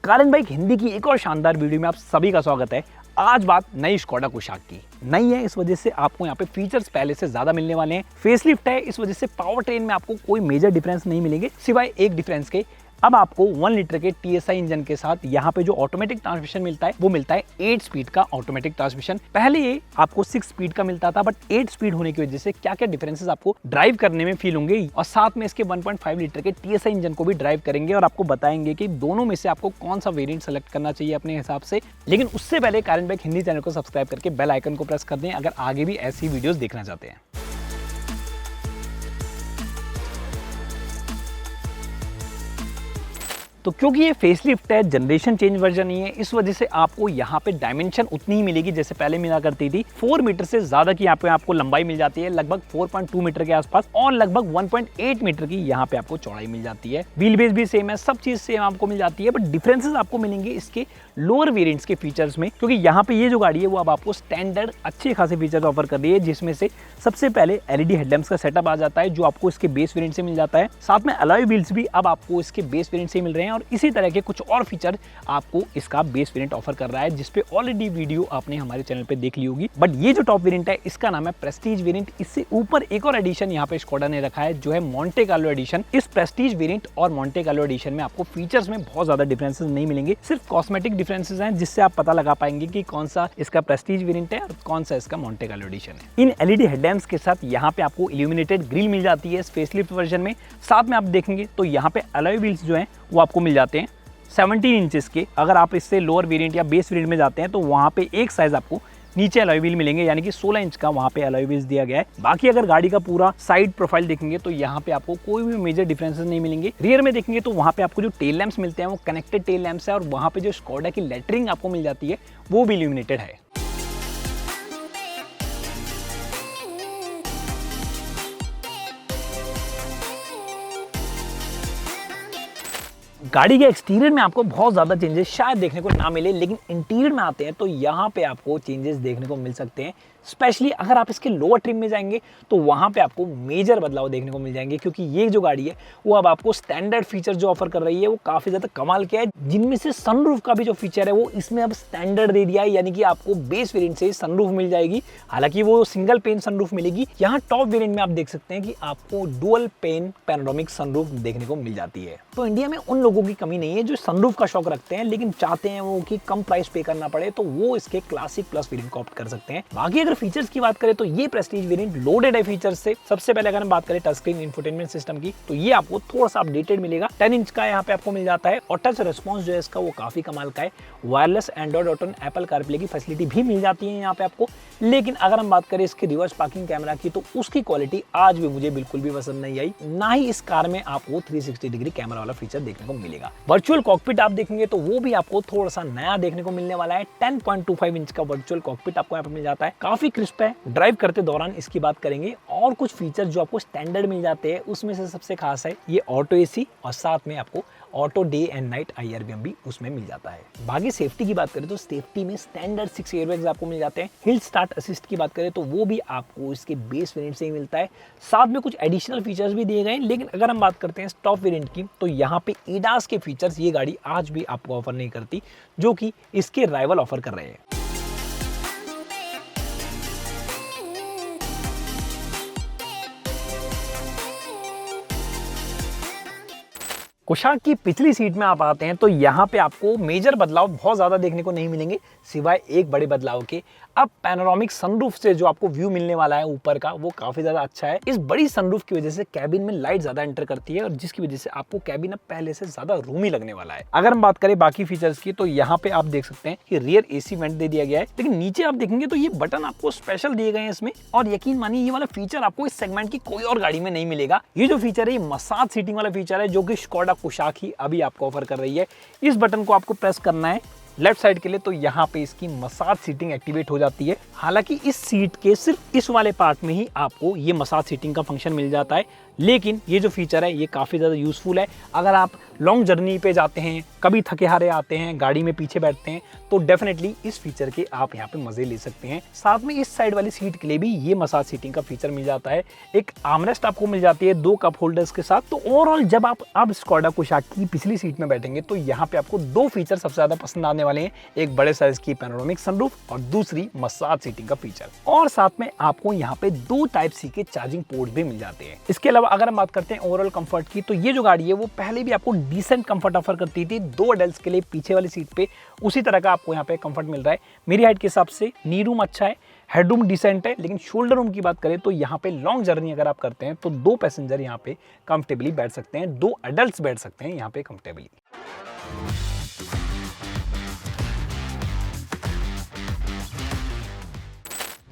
कारण बाइक हिंदी की एक और शानदार वीडियो में आप सभी का स्वागत है। आज बात नई स्कोडा कुशाक की। नई है इस वजह से आपको यहाँ पे फीचर्स पहले से ज्यादा मिलने वाले हैं। फेसलिफ्ट है इस वजह से पावर ट्रेन में आपको कोई मेजर डिफरेंस नहीं मिलेंगे सिवाय एक डिफरेंस के। अब आपको 1 लीटर के TSI इंजन के साथ यहाँ पे जो ऑटोमेटिक ट्रांसमिशन मिलता है वो मिलता है 8 स्पीड का ऑटोमेटिक ट्रांसमिशन। पहले ये आपको 6 स्पीड का मिलता था, बट 8 स्पीड होने की वजह से क्या क्या डिफरेंसेस आपको ड्राइव करने में फील होंगे, और साथ में इसके 1.5 लीटर के TSI इंजन को भी ड्राइव करेंगे और आपको बताएंगे कि दोनों में से आपको कौन सा वेरिएंट सेलेक्ट करना चाहिए अपने हिसाब से। लेकिन उससे पहले कारण बाइक हिंदी चैनल को सब्सक्राइब करके बेल आइकन को प्रेस कर दें अगर आगे भी ऐसी वीडियोस देखना चाहते हैं। तो क्योंकि ये फेसलिफ्ट है, जनरेशन चेंज वर्जन नहीं है, इस वजह से आपको यहाँ पे डायमेंशन उतनी ही मिलेगी जैसे पहले मिला करती थी। 4 मीटर से ज्यादा की यहाँ पे आपको लंबाई मिल जाती है, लगभग 4.2 मीटर के आसपास, और लगभग 1.8 मीटर की यहाँ पे आपको चौड़ाई मिल जाती है। व्हील बेस भी सेम है, सब चीज सेम आपको मिल जाती है, बट डिफरेंसेस आपको मिलेंगे इसके लोअर वेरिएंट्स के फीचर्स में। क्योंकि यहाँ पे ये जो गाड़ी है वो अब आपको स्टैंडर्ड अच्छे खासे फीचर्स ऑफर कर रही है, जिसमें से सबसे पहले LED हेडलैम्प्स का सेटअप आ जाता है जो आपको इसके बेस वेरिएंट से मिल जाता है। साथ में अलॉय व्हील्स भी अब आपको इसके बेस वेरिएंट से मिल रहे हैं, और इसी तरह के कुछ और फीचर आपको इसका बेस वेरिएंट ऑफर कर रहा है, जिसपे ऑलरेडी वीडियो आपने हमारे चैनल पे देख ली होगी। बट ये जो टॉप वेरिएंट है इसका नाम है प्रेस्टीज वेरिएंट। इससे ऊपर एक और एडिशन यहाँ पे स्कोडा ने रखा है जो है मोंटे कार्लो एडिशन। इस प्रेस्टीज वेरिएंट और मोंटे कार्लो एडिशन में आपको फीचर्स में बहुत ज्यादा डिफरेंसेस नहीं मिलेंगे, सिर्फ कॉस्मेटिक डिफरेंसेस हैं, जिससे आप पता लगा पाएंगे कि कौन सा इसका प्रेस्टीज वेरिएंट है और कौन सा इसका मोंटे कार्लो एडिशन है। इन LED हेडलैम्प्स के साथ यहाँ पे आपको इल्यूमिनेटेड ग्रिल मिल जाती है इस फेसलिफ्ट वर्जन में। साथ में आप देखेंगे तो यहाँ पे अलॉय व्हील्स जो हैं वो आपको मिल जाते हैं 17 इंचेस के। अगर आप इससे लोअर वेरिएंट या बेस वेरिएंट में जाते हैं तो वहाँ पे एक साइज आपको नीचे अलॉय व्हील मिलेंगे, यानी कि 16 इंच का वहाँ पे अलॉय व्हील्स दिया गया है। बाकी अगर गाड़ी का पूरा साइड प्रोफाइल देखेंगे तो यहाँ पे आपको कोई भी मेजर डिफरेंसेस नहीं मिलेंगे। रियर में देखेंगे तो वहाँ पे आपको जो टेल लैंप्स मिलते हैं वो कनेक्टेड टेल लैंप्स है, और वहाँ पे जो स्कोडा की लेटरिंग आपको मिल जाती है वो भी इल्यूमिनेटेड है। गाड़ी के एक्सटीरियर में आपको बहुत ज़्यादा चेंजेस शायद देखने को ना मिले, लेकिन इंटीरियर में आते हैं तो यहाँ पे आपको चेंजेस देखने को मिल सकते हैं। स्पेशली अगर आप इसके लोअर ट्रिम में जाएंगे तो वहाँ पे आपको मेजर बदलाव देखने को मिल जाएंगे, क्योंकि ये जो गाड़ी है वो अब आपको स्टैंडर्ड फीचर जो ऑफर कर रही है वो काफ़ी ज़्यादा कमाल के है, जिनमें से सनरूफ का भी जो फीचर है वो इसमें अब स्टैंडर्ड दे दिया है, यानी कि आपको बेस वेरिएंट से सनरूफ मिल जाएगी। हालांकि वो सिंगल पेन सनरूफ मिलेगी। यहाँ टॉप वेरिएंट में आप देख सकते हैं कि आपको डुअल पेन पैनोरामिक सनरूफ देखने को मिल जाती है। तो इंडिया में उन लोगों की कमी नहीं है जो सनरूफ का शौक रखते हैं लेकिन चाहते हैं वो कि कम प्राइस पे करना पड़े, तो वो इसके क्लासिक प्लस वेरिएंट को ऑप्ट कर सकते हैं। बाकी अगर फीचर्स की बात करें तो ये प्रेस्टीज वेरिएंट लोडेड है फीचर्स से। सबसे पहले अगर हम बात करें टच स्क्रीन इंफोटेनमेंट सिस्टम की तो ये आपको थोड़ा सा अपडेटेड मिलेगा। 10 इंच का यहाँ पे आपको मिल जाता है, और टच रिस्पॉन्स जो है इसका वो काफी कमाल का है। Wireless Android auto Apple CarPlay की फैसिलिटी भी मिल जाती है यहाँ पे आपको। लेकिन अगर हम बात करें इसके रिवर्स पार्किंग कैमरा की तो उसकी क्वालिटी आज भी मुझे बिल्कुल भी पसंद नहीं आई। ना ही इस कार में आपको 360 डिग्री कैमरा वाला फीचर देखने को मिलेगा। वर्चुअल कॉकपिट आप देखेंगे तो वो भी आपको थोड़ा सा नया देखने को मिलने वाला है। 10.25 इंच का वर्चुअल कॉकपिट आपको यहाँ पे मिल जाता है, काफी क्रिस्प है। ड्राइव करते दौरान इसकी बात करेंगे और कुछ फीचर जो आपको स्टैंडर्ड मिल जाते हैं उसमें से सबसे खास है ये ऑटो AC, और साथ में आपको auto day and night IRBM भी उसमें मिल जाता है। बाकी सेफ्टी की बात करें तो सेफ्टी में स्टैंडर्ड 6 एयरबैग्स आपको मिल जाते हैं। हिल स्टार्ट असिस्ट की बात करें तो वो भी आपको इसके बेस वेरिएंट से ही मिलता है। साथ में कुछ एडिशनल फीचर्स भी दिए गए हैं। लेकिन अगर हम बात करते हैं टॉप वेरिएंट की तो यहाँ पे ADAS के फीचर्स ये गाड़ी आज भी आपको ऑफर नहीं करती, जो कि इसके राइवल ऑफर कर रहे हैं। कुशाक की पिछली सीट में आप आते हैं तो यहाँ पे आपको मेजर बदलाव बहुत ज़्यादा देखने को नहीं मिलेंगे सिवाय एक बड़े बदलाव के। अब पैनोरामिक सनरूफ से जो आपको व्यू मिलने वाला है ऊपर का वो काफ़ी ज़्यादा अच्छा है। इस बड़ी सनरूफ की वजह से कैबिन में लाइट ज़्यादा एंटर करती है, और जिसकी वजह से आपको कैबिन अब पहले से ज़्यादा रूमी लगने वाला है। अगर हम बात करें बाकी फीचर्स की तो यहाँ पे आप देख सकते हैं कि रियर AC वेंट दे दिया गया है। लेकिन नीचे आप देखेंगे तो ये बटन आपको स्पेशल दिए गए हैं इसमें, और यकीन मानिए ये वाला फीचर आपको इस सेगमेंट की कोई और गाड़ी में नहीं मिलेगा। ये जो फीचर है ये मसाज सीटिंग वाला फीचर है, जो कि स्कोडा कुशाक ही अभी आपको ऑफर कर रही है। इस बटन को आपको प्रेस करना है लेफ्ट साइड के लिए तो यहाँ पे इसकी मसाज सीटिंग एक्टिवेट हो जाती है। हालांकि इस सीट के सिर्फ इस वाले पार्ट में ही आपको ये मसाज सीटिंग का फंक्शन मिल जाता है, लेकिन ये जो फीचर है ये काफ़ी ज़्यादा यूज़फुल है। अगर आप लॉन्ग जर्नी पे जाते हैं, कभी थके हारे आते हैं, गाड़ी में पीछे बैठते हैं, तो डेफिनेटली इस फीचर के आप यहाँ पे मज़े ले सकते हैं। साथ में इस साइड वाली सीट के लिए भी ये मसाज सीटिंग का फीचर मिल जाता है। एक आर्मरेस्ट आपको मिल जाती है 2 कप होल्डर्स के साथ। तो ओवरऑल जब आप अब स्कोडा कुशाक की पिछली सीट में बैठेंगे तो यहाँ पे आपको 2 फीचर सबसे ज़्यादा पसंद आने वाले हैं, एक बड़े साइज की पैनोरामिक सनरूफ और दूसरी मसाज सीटिंग का फीचर। और साथ में आपको यहाँ पे 2 टाइप सी के चार्जिंग पोर्ट भी मिल जाते हैं। इसके अलावा अगर हम बात करते हैं ओवरऑल कंफर्ट की, तो ये जो गाड़ी है वो पहले भी आपको डिसेंट कंफर्ट ऑफर करती थी 2 एडल्ट्स के लिए पीछे वाली सीट पे, उसी तरह का आपको यहाँ पे कंफर्ट मिल रहा है। मेरी हाइट के हिसाब से नी रूम अच्छा है, हेडरूम डिसेंट है, लेकिन शोल्डर रूम की बात करें तो यहाँ पे लॉन्ग जर्नी अगर आप करते हैं तो 2 पैसेंजर यहाँ पे कंफर्टेबली बैठ सकते हैं, 2 एडल्ट्स बैठ सकते हैं यहाँ पे कंफर्टेबली।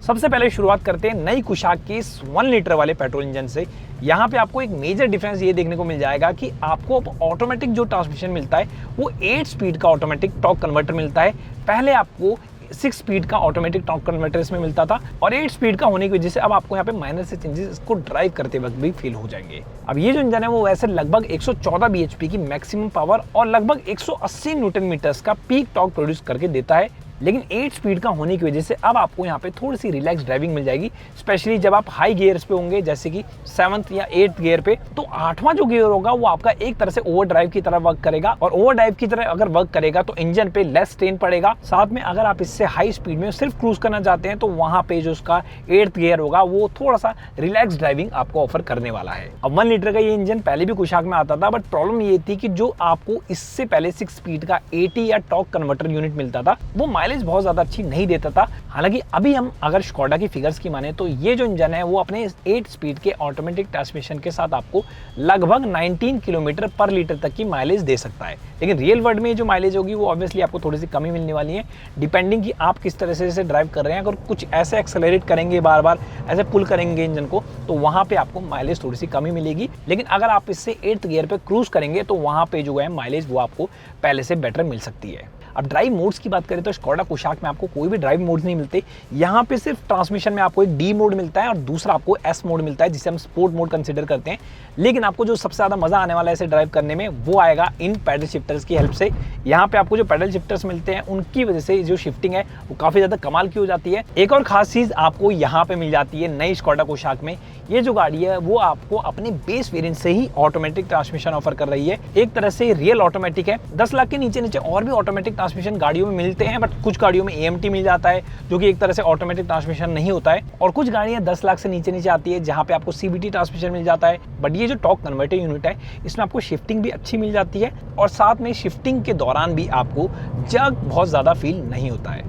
सबसे पहले शुरुआत करते हैं नई कुशाक के इस 1 लीटर वाले पेट्रोल इंजन से। यहाँ पे आपको एक मेजर डिफरेंस ये देखने को मिल जाएगा कि आपको अब ऑटोमेटिक जो ट्रांसमिशन मिलता है वो 8 स्पीड का ऑटोमेटिक टॉर्क कन्वर्टर मिलता है। पहले आपको 6 स्पीड का ऑटोमेटिक टॉर्क कन्वर्टर इसमें मिलता था और 8 स्पीड का होने की वजह से अब आपको यहाँ पे माइनर से चेंजेस इसको ड्राइव करते वक्त भी फील हो जाएंगे। अब ये जो इंजन है वो वैसे लगभग 114 bhp की मैक्सिमम पावर और लगभग 180 न्यूटन मीटर्स का पीक टॉर्क प्रोड्यूस करके देता है, लेकिन 8 स्पीड का होने की वजह से अब आपको यहाँ पे थोड़ी सी रिलैक्स ड्राइविंग मिल जाएगी, स्पेशली जब आप हाई गियर्स पे होंगे जैसे कि 7th या 8th गियर पे। तो 8वां जो गियर होगा वो आपका एक तरह से ओवर ड्राइव की तरह वर्क करेगा और ओवर ड्राइव की तरह अगर वर्क करेगा तो इंजन पे लेस स्ट्रेन पड़ेगा। साथ में अगर आप इससे हाई स्पीड में सिर्फ क्रूज करना चाहते हैं तो वहां पे जो उसका 8th गियर होगा वो थोड़ा सा रिलैक्स ड्राइविंग आपको ऑफर करने वाला है। अब 1 लीटर का ये इंजन पहले भी कुशाक में आता था, बट प्रॉब्लम ये थी कि जो आपको इससे पहले 6 स्पीड का 80 या टॉर्क कन्वर्टर यूनिट मिलता था वो माइलेज बहुत ज्यादा अच्छी नहीं देता था। हालांकि अभी हम अगर स्कोडा की फिगर्स की माने तो ये जो इंजन है वो अपने 8 स्पीड के ऑटोमेटिक ट्रांसमिशन के साथ आपको लगभग 19 किलोमीटर पर लीटर तक की माइलेज दे सकता है। लेकिन रियल वर्ल्ड में जो माइलेज होगी वो ऑब्वियसली आपको थोड़ी सी कमी मिलने वाली है, डिपेंडिंग कि आप किस तरह से इसे ड्राइव कर रहे हैं। अगर कुछ ऐसे एक्सेलरेट करेंगे, बार बार ऐसे पुल करेंगे इंजन को, तो वहां पे आपको माइलेज थोड़ी सी कमी मिलेगी। लेकिन अगर आप इससे 8th गियर पे क्रूज करेंगे तो वहां पे जो है माइलेज वो आपको पहले से बेटर मिल सकती है। अब ड्राइव मोड्स की बात करें तो स्कोडा कुशाक में आपको कोई भी ड्राइव मोड्स नहीं मिलते। यहाँ पे सिर्फ ट्रांसमिशन में आपको एक डी मोड मिलता है और दूसरा आपको एस मोड मिलता है जिसे हम स्पोर्ट मोड कंसीडर करते हैं। लेकिन आपको जो सबसे ज़्यादा मजा आने वाला है इसे ड्राइव करने में वो आएगा इन पैडल शिफ्टर्स की हेल्प से। यहाँ पे आपको जो पैडल शिफ्टर्स मिलते हैं उनकी वजह से जो शिफ्टिंग है वो काफ़ी ज़्यादा कमाल की हो जाती है। एक और खास चीज़ आपको यहाँ पे मिल जाती है नई स्कोडा कुशाक में, ये जो गाड़ी है वो आपको अपने बेस वेरिएंट से ही ऑटोमेटिक ट्रांसमिशन ऑफर कर रही है। एक तरह से रियल ऑटोमेटिक है। 10 लाख के नीचे नीचे और भी ऑटोमेटिक ट्रांसमिशन गाड़ियों में मिलते हैं, बट कुछ गाड़ियों में AMT मिल जाता है जो कि एक तरह से ऑटोमेटिक ट्रांसमिशन नहीं होता है, और कुछ गाड़ियां 10 लाख से नीचे नीचे आती है जहां पे आपको CVT ट्रांसमिशन मिल जाता है। बट ये जो टॉर्क कन्वर्टर यूनिट है इसमें आपको शिफ्टिंग भी अच्छी मिल जाती है और साथ में शिफ्टिंग के दौरान भी आपको जग बहुत ज्यादा फील नहीं होता है।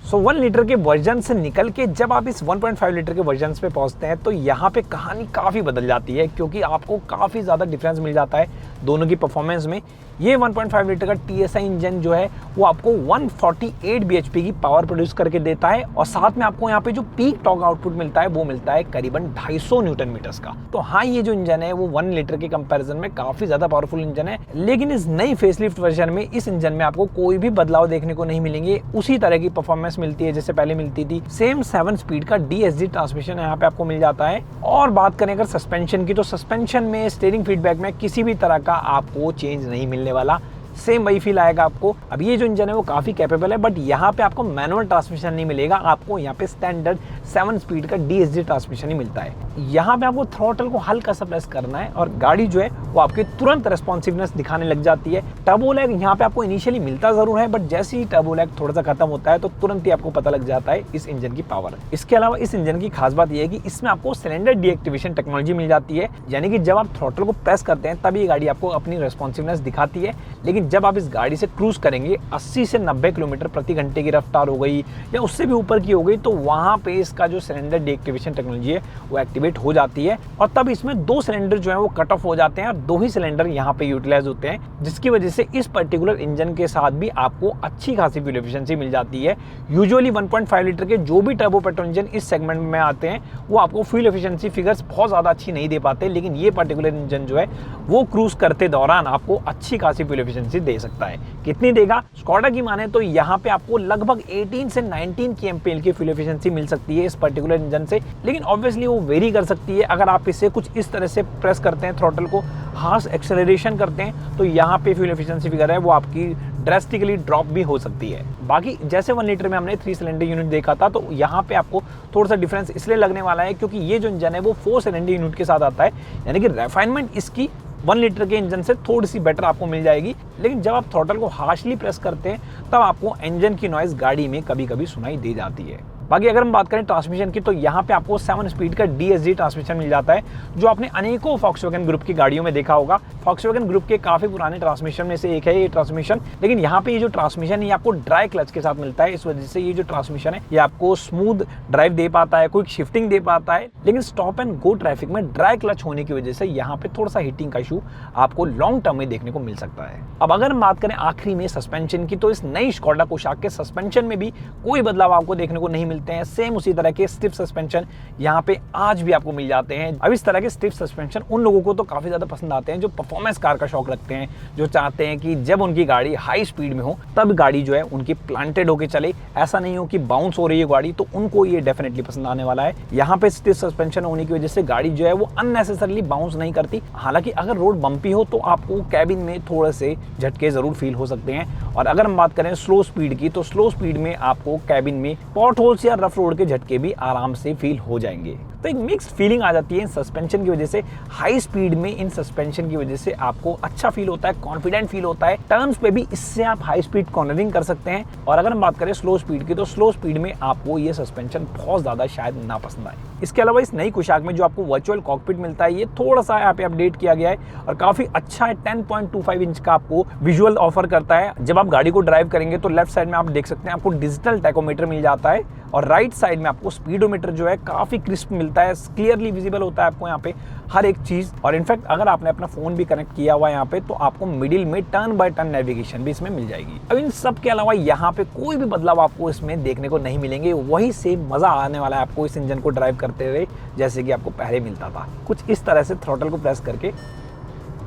तो 1 लीटर के वर्जन से निकल के जब आप इस 1.5 लीटर के वर्जन पे पहुंचते हैं तो यहाँ पे कहानी काफ़ी बदल जाती है, क्योंकि आपको काफ़ी ज़्यादा डिफरेंस मिल जाता है दोनों की परफॉर्मेंस में। ये 1.5 लीटर का TSI इंजन जो है वो आपको 148 bhp की पावर प्रोड्यूस करके देता है और साथ में आपको यहाँ पे जो पीक टॉर्क आउटपुट मिलता है वो मिलता है करीबन 250 न्यूटन मीटर्स का। तो हाँ, ये जो इंजन है वो 1 लीटर के कंपैरिजन में काफ़ी ज़्यादा पावरफुल इंजन है, लेकिन इस नई फेसलिफ्ट वर्जन में इस इंजन में आपको कोई भी बदलाव देखने को नहीं मिलेंगे। उसी तरह की परफॉर्मेंस मिलती है जैसे पहले मिलती थी। सेम 7 स्पीड का DSG ट्रांसमिशन यहाँ पे आपको मिल जाता है। और बात करें अगर सस्पेंशन की, तो सस्पेंशन में स्टीयरिंग फीडबैक में किसी भी तरह का आपको चेंज नहीं मिलने वाला, सेम वही फील आएगा आपको। अब ये जो इंजन है वो काफ़ी कैपेबल है, बट यहाँ पे आपको मैनुअल ट्रांसमिशन नहीं मिलेगा, आपको यहाँ पे स्टैंडर्ड 7 स्पीड का DSG ट्रांसमिशन ही मिलता है। यहाँ पे आपको थ्रॉटल को हल्का सा प्रेस करना है और गाड़ी जो है वो आपकी तुरंत रेस्पॉन्सिवनेस दिखाने लग जाती है। टर्बो लैग यहाँ पे आपको इनिशियली मिलता जरूर है, बट जैसे ही टर्बो लैग थोड़ा सा खत्म होता है तो तुरंत ही आपको पता लग जाता है इस इंजन की पावर। इसके अलावा इस इंजन की खास बात यह है कि इसमें आपको सिलेंडर डीएक्टिवेशन टेक्नोलॉजी मिल जाती है, यानी कि जब आप थ्रॉटल को प्रेस करते हैं तब ये गाड़ी आपको अपनी रेस्पॉन्सिवनेस दिखाती है। लेकिन लेकिन जब आप इस गाड़ी से क्रूज करेंगे 80 से 90 किलोमीटर प्रति घंटे की रफ्तार हो गई या उससे भी ऊपर की हो गई, तो वहाँ पे इसका जो सिलेंडर डीएक्टिवेशन टेक्नोलॉजी है वो एक्टिवेट हो जाती है और तब इसमें 2 सिलेंडर जो है वो कट ऑफ हो जाते हैं और 2 ही सिलेंडर यहाँ पे यूटिलाइज होते हैं, जिसकी वजह से इस पर्टिकुलर इंजन के साथ भी आपको अच्छी खासी फ्यूल एफिशिएंसी मिल जाती है। यूजुअली 1.5 लीटर के जो भी टर्बो पेट्रोल इंजन इस सेगमेंट में आते हैं वो आपको फ्यूल एफिशिएंसी फिगर्स बहुत ज़्यादा अच्छी नहीं दे पाते, लेकिन ये पर्टिकुलर इंजन जो है वो क्रूज करते दौरान आपको अच्छी खासी फ्यूल एफिशिएंसी दे सकता है। कितनी देगा? स्कोडा की माने तो यहाँ पे आपको लगभग 18 से 19 kmpl की फ्यूल एफिशिएंसी मिल सकती है इस पर्टिकुलर इंजन से, लेकिन ऑब्वियसली वो वेरी कर सकती है। अगर आप इसे कुछ इस तरह से प्रेस करते हैं थ्रॉटल को, हार्श एक्सेलरेशन करते हैं, तो यहाँ पे फ्यूल एफिशिएंसी फिगर है वो आपकी ड्रेस्टिकली ड्रॉप भी हो सकती है। बाकी जैसे 1 लीटर में हमने 3 सिलेंडर यूनिट देखा था, तो यहाँ पे आपको थोड़ा सा डिफरेंस इसलिए लगने वाला है क्योंकि ये जो इंजन है वो 4 सिलेंडर यूनिट के साथ आता है, यानी कि रिफाइनमेंट इसकी 1 लीटर के इंजन से थोड़ी सी बेटर आपको मिल जाएगी। लेकिन जब आप थ्रॉटल को हार्शली प्रेस करते हैं तब आपको इंजन की नॉइज गाड़ी में कभी कभी सुनाई दे जाती है। बाकी अगर हम बात करें ट्रांसमिशन की, तो यहाँ पे आपको 7 स्पीड का DSG ट्रांसमिशन मिल जाता है, जो आपने अनेकों फॉक्सवैगन ग्रुप की गाड़ियों में देखा होगा। फॉक्सवैगन ग्रुप के काफी पुराने ट्रांसमिशन में से एक है ये ट्रांसमिशन, लेकिन यहाँ पे ये जो ट्रांसमिशन है ये आपको ड्राई क्लच के साथ मिलता है। इस वजह से ये जो ट्रांसमिशन है ये आपको स्मूथ ड्राइव दे पाता है, क्विक शिफ्टिंग दे पाता है, लेकिन स्टॉप एंड गो ट्रैफिक में ड्राई क्लच होने की वजह से यहाँ पे थोड़ा सा हीटिंग का इशू आपको लॉन्ग टर्म में देखने को मिल सकता है। अब अगर हम बात करें आखिरी में सस्पेंशन की, तो इस नई स्कोडा कुशाक के सस्पेंशन में भी कोई बदलाव आपको देखने को नहीं मिलते हैं। सेम उसी तरह के स्टिफ सस्पेंशन यहाँ पे आज भी आपको मिल जाते हैं। अब इस तरह के स्टिफ सस्पेंशन उन लोगों को तो काफी ज्यादा पसंद आते हैं जो परफॉर्मेंस कार का शौक रखते हैं, जो चाहते हैं कि जब उनकी गाड़ी हाई स्पीड में हो तब गाड़ी जो है उनकी प्लांटेड होके चले, ऐसा नहीं हो कि बाउंस हो रही है गाड़ी, तो उनको ये डेफिनेटली पसंद आने वाला है। यहाँ पे स्टिफ सस्पेंशन होने की वजह से गाड़ी जो है वो अननेसेसरली बाउंस नहीं करती। हालांकि अगर रोड बम्पी हो तो आपको कैबिन में थोड़े से झटके जरूर फील हो सकते हैं। और अगर हम बात करें स्लो स्पीड की, तो स्लो स्पीड में आपको कैबिन में पॉट होल्स या रफ रोड के झटके भी आराम से फील हो जाएंगे। तो एक मिक्स्ड फीलिंग आ जाती है इन सस्पेंशन की वजह से। हाई स्पीड में इन सस्पेंशन की वजह से आपको अच्छा फील होता है, कॉन्फिडेंट फील होता है। टर्न्स पे भी इससे आप हाई स्पीड कॉर्नरिंग कर सकते हैं। और अगर हम बात करें स्लो स्पीड की, तो स्लो स्पीड में आपको ये सस्पेंशन बहुत ज्यादा शायद ना पसंद आए। इसके अलावा इस नई कुशाक में जो आपको वर्चुअल कॉकपिट मिलता है, ये थोड़ा सा यहाँ पे अपडेट किया गया है और काफी अच्छा है। 10.25 इंच का आपको विजुअल ऑफर करता है। जब आप गाड़ी को ड्राइव करेंगे तो लेफ्ट साइड में आप देख सकते हैं आपको डिजिटल टैकोमीटर मिल जाता है और राइट साइड में आपको स्पीडोमीटर जो है काफी क्रिस्प मिलता है, क्लियरली विजिबल होता है आपको यहाँ पे हर एक चीज। और इनफैक्ट अगर आपने अपना फोन भी कनेक्ट किया हुआ है यहाँ पे, तो आपको मिडिल में टर्न बाय टर्न नेविगेशन भी इसमें मिल जाएगी। अब इन सब के अलावा यहाँ पे कोई भी बदलाव आपको इसमें देखने को नहीं मिलेंगे। वही सेम मजा आने वाला है आपको इस इंजन को ड्राइव करते हुए जैसे कि आपको पहले मिलता था। कुछ इस तरह से थ्रॉटल को प्रेस करके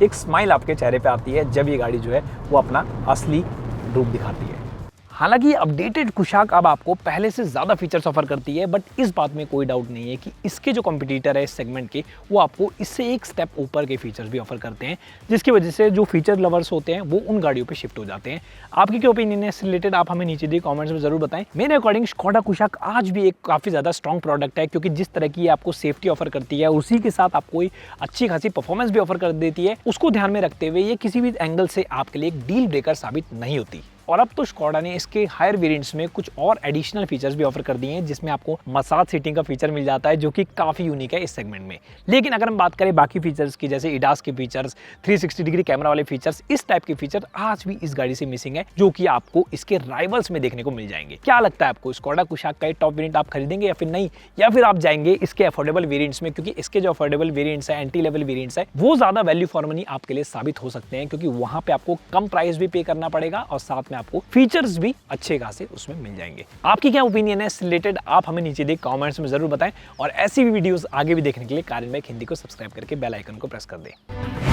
एक स्माइल आपके चेहरे पे आती है जब ये गाड़ी जो है वो अपना असली रूप दिखाती है। हालांकि अपडेटेड कुशाक अब आपको पहले से ज़्यादा फीचर्स ऑफर करती है, बट इस बात में कोई डाउट नहीं है कि इसके जो कॉम्पिटिटर है इस सेगमेंट के, वो आपको इससे एक स्टेप ऊपर के फीचर्स भी ऑफर करते हैं, जिसकी वजह से जो फीचर लवर्स होते हैं वो उन गाड़ियों पे शिफ्ट हो जाते हैं। आपकी क्या ओपिनियन है इससे रिलेटेड, आप हमें नीचे दिए कमेंट्स में जरूर बताएं। मेरे अकॉर्डिंग स्कोडा कुशाक आज भी एक काफ़ी ज़्यादा स्ट्रॉन्ग प्रोडक्ट है, क्योंकि जिस तरह की आपको सेफ्टी ऑफर करती है उसी के साथ आपको अच्छी खासी परफॉर्मेंस भी ऑफर कर देती है। उसको ध्यान में रखते हुए ये किसी भी एंगल से आपके लिए एक डील ब्रेकर साबित नहीं होती। और अब तो स्कोडा ने इसके हायर वेरिएंट्स में कुछ और एडिशनल फीचर्स भी ऑफर कर दिए हैं, जिसमें आपको मसाज सीटिंग का फीचर मिल जाता है, जो कि काफ़ी यूनिक है इस सेगमेंट में। लेकिन अगर हम बात करें बाकी फीचर्स की, जैसे इडास के फीचर्स, 360 डिग्री कैमरा वाले फीचर्स, इस टाइप के फीचर आज भी इस गाड़ी से मिसिंग है, जो कि आपको इसके राइवल्स में देखने को मिल जाएंगे। क्या लगता है आपको, स्कोडा कुशाक का टॉप वेरिएंट आप खरीदेंगे या फिर नहीं, या फिर आप जाएंगे इसके अफोर्डेबल वेरिएंट्स में? क्योंकि इसके जो अफोर्डेबल वेरिएंट्स है, एंट्री लेवल वेरिएंट्स है, वो ज्यादा वैल्यू फॉर मनी आपके लिए साबित हो सकते हैं, क्योंकि वहां पे आपको कम प्राइस भी पे करना पड़ेगा और साथ में आपको फीचर्स भी अच्छे खासे उसमें मिल जाएंगे। आपकी क्या ओपिनियन है इससे रिलेटेड, आप हमें नीचे दिए कमेंट्स में जरूर बताएं। और ऐसी भी वीडियोस आगे भी देखने के लिए कार इन बाइक हिंदी को सब्सक्राइब करके बेल आइकन को प्रेस कर दें।